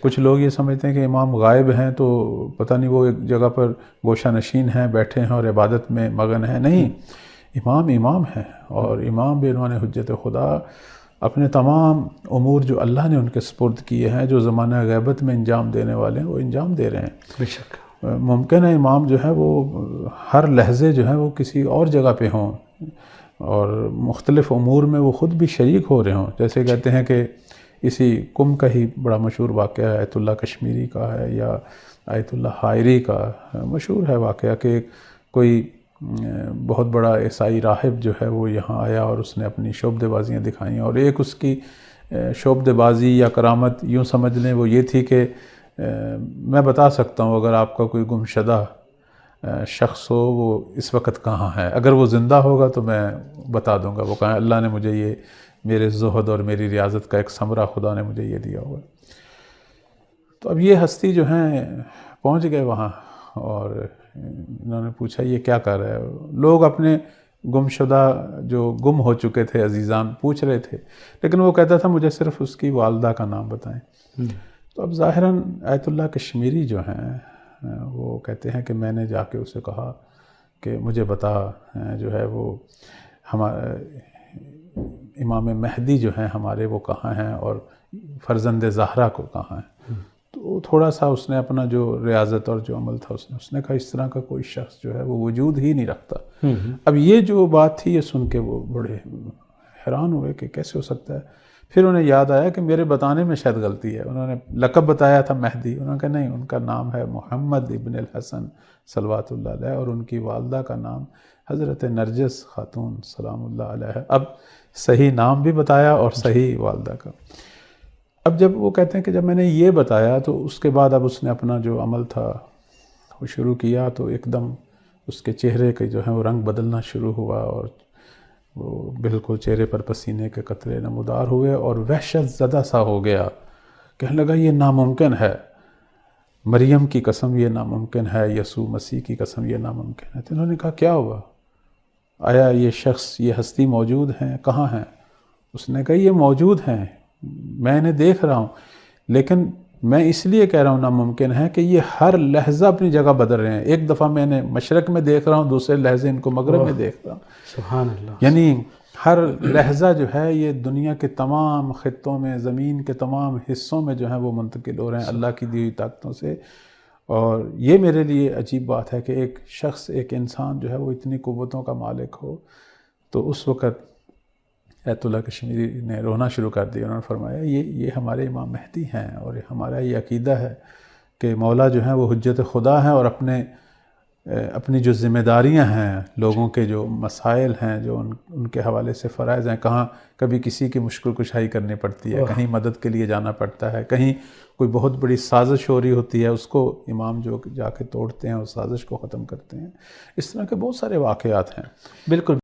کچھ لوگ یہ سمجھتے ہیں کہ امام غائب ہیں تو پتہ نہیں وہ ایک جگہ پر گوشہ نشین ہیں، بیٹھے ہیں اور عبادت میں مگن ہیں. نہیں، امام ہیں، اور امام بعنوان حجت خدا اپنے تمام امور جو اللہ نے ان کے سپرد کیے ہیں، جو زمانہ غیبت میں انجام دینے والے ہیں، وہ انجام دے رہے ہیں. بے شک ممکن ہے امام جو ہے وہ ہر لحظے جو ہے وہ کسی اور جگہ پہ ہوں اور مختلف امور میں وہ خود بھی شریک ہو رہے ہوں. جیسے کہتے ہیں کہ اسی کم کا ہی بڑا مشہور واقعہ آیت اللہ کشمیری کا ہے، یا آیت اللہ حائری کا مشہور ہے واقعہ، کہ کوئی بہت بڑا عیسائی راہب جو ہے وہ یہاں آیا اور اس نے اپنی شعبدے بازیاں دکھائیں، اور ایک اس کی شعبدے بازی یا کرامت یوں سمجھ لیں وہ یہ تھی کہ میں بتا سکتا ہوں اگر آپ کا کوئی گمشدہ شخص ہو وہ اس وقت کہاں ہے، اگر وہ زندہ ہوگا تو میں بتا دوں گا. وہ کہا اللہ نے مجھے یہ میرے زہد اور میری ریاضت کا ایک ثمرہ خدا نے مجھے یہ دیا ہوا. تو اب یہ ہستی جو ہیں پہنچ گئے وہاں، اور انہوں نے پوچھا یہ کیا کر رہا ہے. لوگ اپنے گمشدہ جو گم ہو چکے تھے عزیزان پوچھ رہے تھے، لیکن وہ کہتا تھا مجھے صرف اس کی والدہ کا نام بتائیں. تو اب ظاہراً آیت اللہ کشمیری جو ہیں وہ کہتے ہیں کہ میں نے جا کے اسے کہا کہ مجھے بتا جو ہے وہ ہمارا امام مہدی جو ہیں ہمارے وہ کہاں ہیں اور فرزند زہرا کو کہاں ہیں. تو تھوڑا سا اس نے اپنا جو ریاضت اور جو عمل تھا اس نے کہا اس طرح کا کوئی شخص جو ہے وہ وجود ہی نہیں رکھتا. اب یہ جو بات تھی یہ سن کے وہ بڑے حیران ہوئے کہ کیسے ہو سکتا ہے. پھر انہیں یاد آیا کہ میرے بتانے میں شاید غلطی ہے. انہوں نے لقب بتایا تھا مہدی، انہوں نے کہا نہیں، ان کا نام ہے محمد ابن الحسن صلوات اللہ علیہ، اور ان کی والدہ کا نام حضرت نرجس خاتون سلام اللہ علیہ. اب صحیح نام بھی بتایا اور صحیح والدہ کا. اب جب وہ کہتے ہیں کہ جب میں نے یہ بتایا تو اس کے بعد اب اس نے اپنا جو عمل تھا وہ شروع کیا، تو ایک دم اس کے چہرے کے جو ہیں وہ رنگ بدلنا شروع ہوا، اور وہ بالکل چہرے پر پسینے کے قطرے نمودار ہوئے، اور وحشت زدہ سا ہو گیا. کہنے لگا یہ ناممکن ہے، مریم کی قسم یہ ناممکن ہے، یسوع مسیح کی قسم یہ ناممکن ہے. تو انہوں نے کہا کیا ہوا، آیا یہ شخص یہ ہستی موجود ہیں، کہاں ہیں؟ اس نے کہا یہ موجود ہیں، میں انہیں دیکھ رہا ہوں، لیکن میں اس لیے کہہ رہا ہوں ناممکن ہے کہ یہ ہر لحظہ اپنی جگہ بدل رہے ہیں. ایک دفعہ میں انہیں مشرق میں دیکھ رہا ہوں، دوسرے لحظے ان کو مغرب میں دیکھ رہا ہوں. سبحان اللہ. یعنی ہر لحظہ جو ہے یہ دنیا کے تمام خطوں میں، زمین کے تمام حصوں میں جو ہے وہ منتقل ہو رہے ہیں اللہ کی دی ہوئی طاقتوں سے. اور یہ میرے لیے عجیب بات ہے کہ ایک شخص، ایک انسان جو ہے وہ اتنی قوتوں کا مالک ہو. تو اس وقت آیت اللہ کشمیری نے رونا شروع کر دیا. انہوں نے فرمایا یہ ہمارے امام مہدی ہیں، اور ہمارا یہ عقیدہ ہے کہ مولا جو ہیں وہ حجت خدا ہیں، اور اپنی جو ذمہ داریاں ہیں، لوگوں کے جو مسائل ہیں، جو ان کے حوالے سے فرائض ہیں، کہاں کبھی کسی کی مشکل کشائی کرنی پڑتی ہے، کہیں مدد کے لیے جانا پڑتا ہے، کہیں کوئی بہت بڑی سازش ہو رہی ہوتی ہے، اس کو امام جو جا کے توڑتے ہیں، اس سازش کو ختم کرتے ہیں. اس طرح کے بہت سارے واقعات ہیں. بالکل.